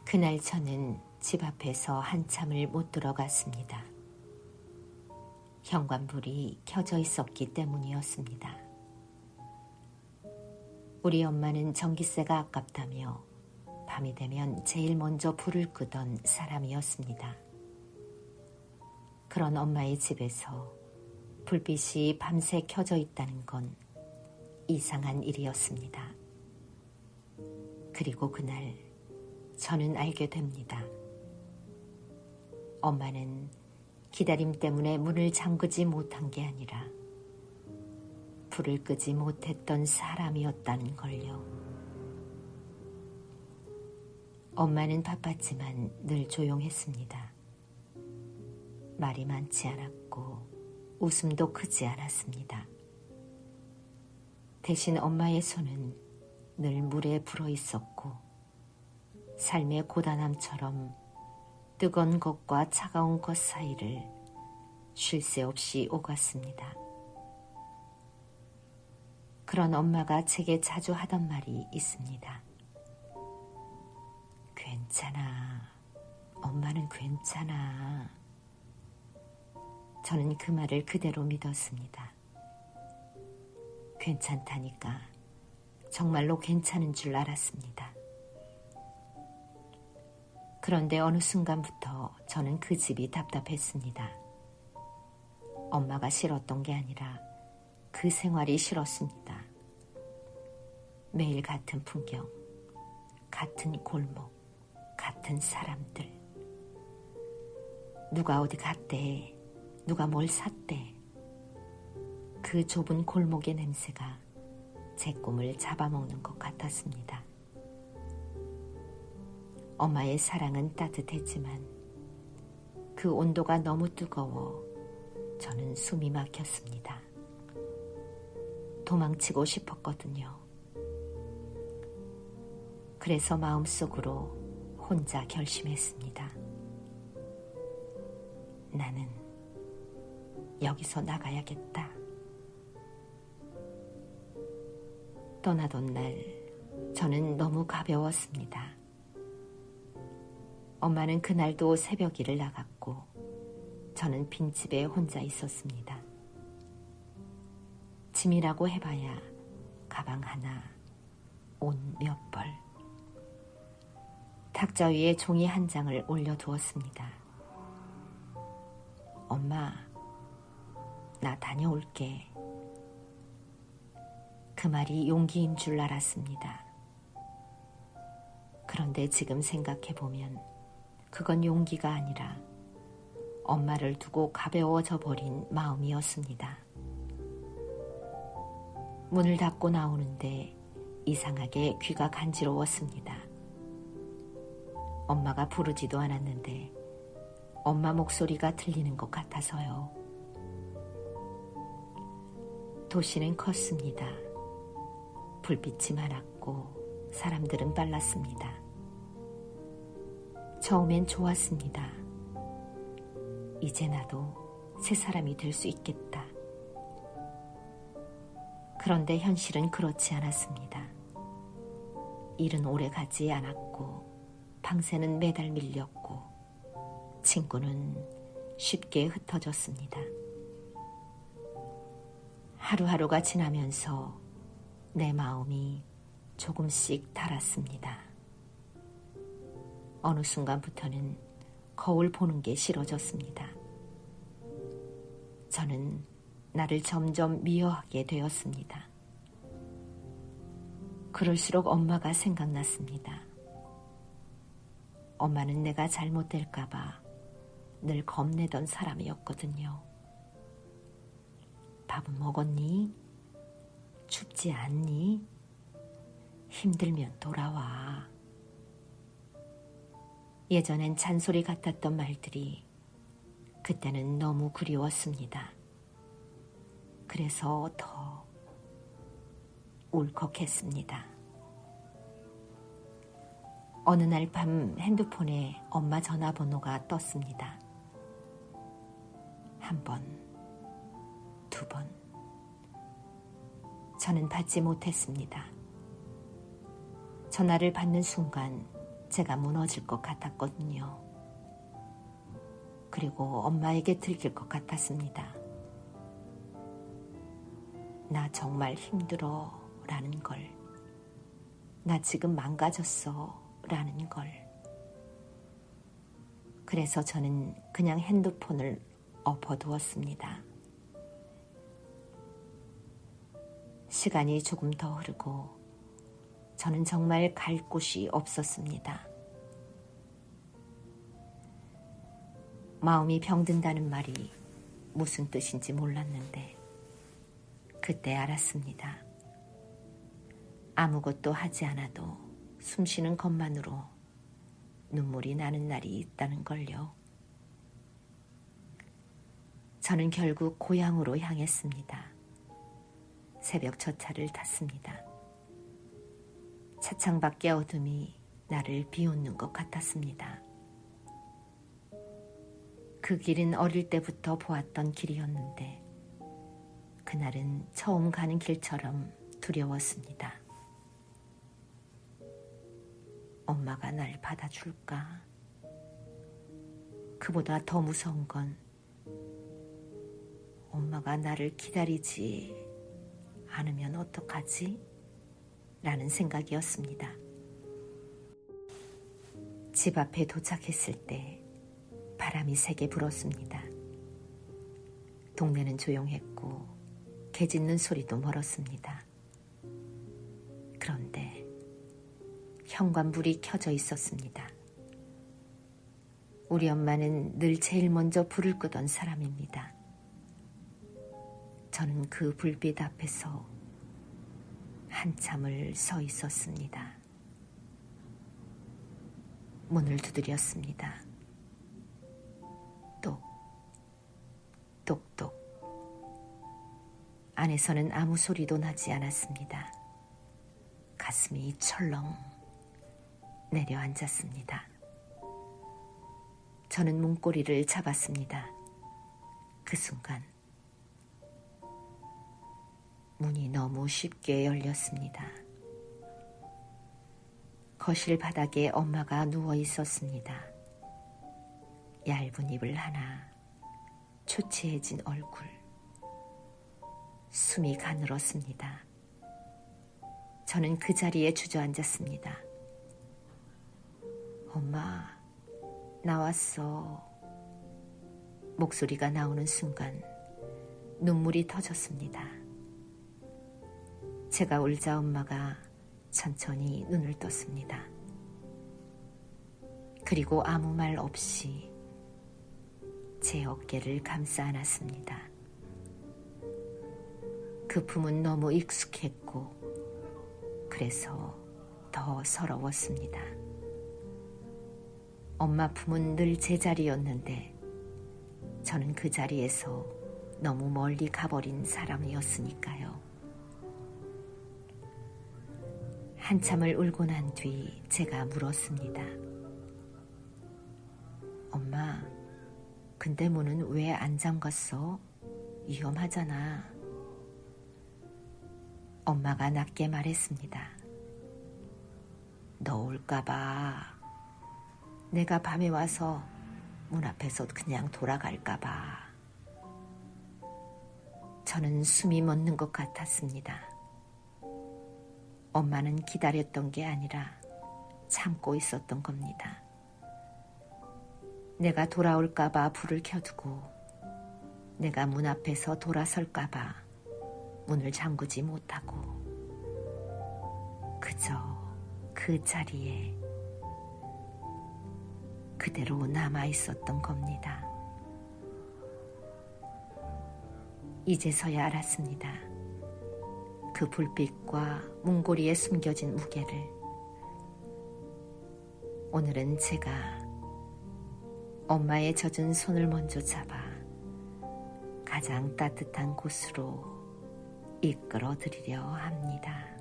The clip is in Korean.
그날 저는 집 앞에서 한참을 못 들어갔습니다. 현관불이 켜져 있었기 때문이었습니다. 우리 엄마는 전기세가 아깝다며 밤이 되면 제일 먼저 불을 끄던 사람이었습니다. 그런 엄마의 집에서 불빛이 밤새 켜져 있다는 건 이상한 일이었습니다. 그리고 그날 저는 알게 됩니다. 엄마는 기다림 때문에 문을 잠그지 못한 게 아니라 불을 끄지 못했던 사람이었다는 걸요. 엄마는 바빴지만 늘 조용했습니다. 말이 많지 않았고 웃음도 크지 않았습니다. 대신 엄마의 손은 늘 물에 불어 있었고 삶의 고단함처럼 뜨거운 것과 차가운 것 사이를 쉴 새 없이 오갔습니다. 그런 엄마가 제게 자주 하던 말이 있습니다. 괜찮아. 엄마는 괜찮아. 저는 그 말을 그대로 믿었습니다. 괜찮다니까 정말로 괜찮은 줄 알았습니다. 그런데 어느 순간부터 저는 그 집이 답답했습니다. 엄마가 싫었던 게 아니라 그 생활이 싫었습니다. 매일 같은 풍경, 같은 골목, 같은 사람들. 누가 어디 갔대, 누가 뭘 샀대. 그 좁은 골목의 냄새가 제 꿈을 잡아먹는 것 같았습니다. 엄마의 사랑은 따뜻했지만 그 온도가 너무 뜨거워 저는 숨이 막혔습니다. 도망치고 싶었거든요. 그래서 마음속으로 혼자 결심했습니다. 나는 여기서 나가야겠다. 떠나던 날 저는 너무 가벼웠습니다. 엄마는 그날도 새벽 일을 나갔고 저는 빈집에 혼자 있었습니다. 짐이라고 해봐야 가방 하나, 옷 몇 벌. 탁자 위에 종이 한 장을 올려두었습니다. 엄마, 나 다녀올게. 그 말이 용기인 줄 알았습니다. 그런데 지금 생각해보면 그건 용기가 아니라 엄마를 두고 가벼워져 버린 마음이었습니다. 문을 닫고 나오는데 이상하게 귀가 간지러웠습니다. 엄마가 부르지도 않았는데 엄마 목소리가 들리는 것 같아서요. 도시는 컸습니다. 불빛이 많았고 사람들은 빨랐습니다. 처음엔 좋았습니다. 이제 나도 새 사람이 될 수 있겠다. 그런데 현실은 그렇지 않았습니다. 일은 오래 가지 않았고 방세는 매달 밀렸고 친구는 쉽게 흩어졌습니다. 하루하루가 지나면서 내 마음이 조금씩 닳았습니다. 어느 순간부터는 거울 보는 게 싫어졌습니다. 저는 나를 점점 미워하게 되었습니다. 그럴수록 엄마가 생각났습니다. 엄마는 내가 잘못될까봐 늘 겁내던 사람이었거든요. 밥은 먹었니? 춥지 않니? 힘들면 돌아와. 예전엔 잔소리 같았던 말들이 그때는 너무 그리웠습니다. 그래서 더 울컥했습니다. 어느 날 밤 핸드폰에 엄마 전화번호가 떴습니다. 한 번, 두 번. 저는 받지 못했습니다. 전화를 받는 순간 제가 무너질 것 같았거든요. 그리고 엄마에게 들킬 것 같았습니다. 나 정말 힘들어 라는 걸, 나 지금 망가졌어 라는 걸. 그래서 저는 그냥 핸드폰을 엎어두었습니다. 시간이 조금 더 흐르고 저는 정말 갈 곳이 없었습니다. 마음이 병든다는 말이 무슨 뜻인지 몰랐는데 그때 알았습니다. 아무것도 하지 않아도 숨쉬는 것만으로 눈물이 나는 날이 있다는 걸요. 저는 결국 고향으로 향했습니다. 새벽 첫차를 탔습니다. 차창 밖의 어둠이 나를 비웃는 것 같았습니다. 그 길은 어릴 때부터 보았던 길이었는데 그날은 처음 가는 길처럼 두려웠습니다. 엄마가 날 받아줄까? 그보다 더 무서운 건 엄마가 나를 기다리지 않으면 어떡하지? 라는 생각이었습니다. 집 앞에 도착했을 때 바람이 세게 불었습니다. 동네는 조용했고 개 짖는 소리도 멀었습니다. 그런데 현관불이 켜져 있었습니다. 우리 엄마는 늘 제일 먼저 불을 끄던 사람입니다. 저는 그 불빛 앞에서 한참을 서 있었습니다. 문을 두드렸습니다. 똑, 똑똑. 안에서는 아무 소리도 나지 않았습니다. 가슴이 철렁 내려앉았습니다. 저는 문고리를 잡았습니다. 그 순간 문이 너무 쉽게 열렸습니다. 거실 바닥에 엄마가 누워 있었습니다. 얇은 이불 하나, 초췌해진 얼굴, 숨이 가늘었습니다. 저는 그 자리에 주저앉았습니다. 엄마, 나왔어. 목소리가 나오는 순간 눈물이 터졌습니다. 제가 울자 엄마가 천천히 눈을 떴습니다. 그리고 아무 말 없이 제 어깨를 감싸 안았습니다. 그 품은 너무 익숙했고 그래서 더 서러웠습니다. 엄마 품은 늘 제자리였는데 저는 그 자리에서 너무 멀리 가버린 사람이었으니까요. 한참을 울고 난 뒤 제가 물었습니다. 엄마, 근데 문은 왜 안 잠갔어? 위험하잖아. 엄마가 낮게 말했습니다. 너 올까봐. 내가 밤에 와서 문 앞에서 그냥 돌아갈까봐. 저는 숨이 멎는 것 같았습니다. 엄마는 기다렸던 게 아니라 참고 있었던 겁니다. 내가 돌아올까봐 불을 켜두고 내가 문 앞에서 돌아설까봐 문을 잠그지 못하고 그저 그 자리에 그대로 남아있었던 겁니다. 이제서야 알았습니다. 그 불빛과 문고리에 숨겨진 무게를. 오늘은 제가 엄마의 젖은 손을 먼저 잡아 가장 따뜻한 곳으로 이끌어 드리려 합니다.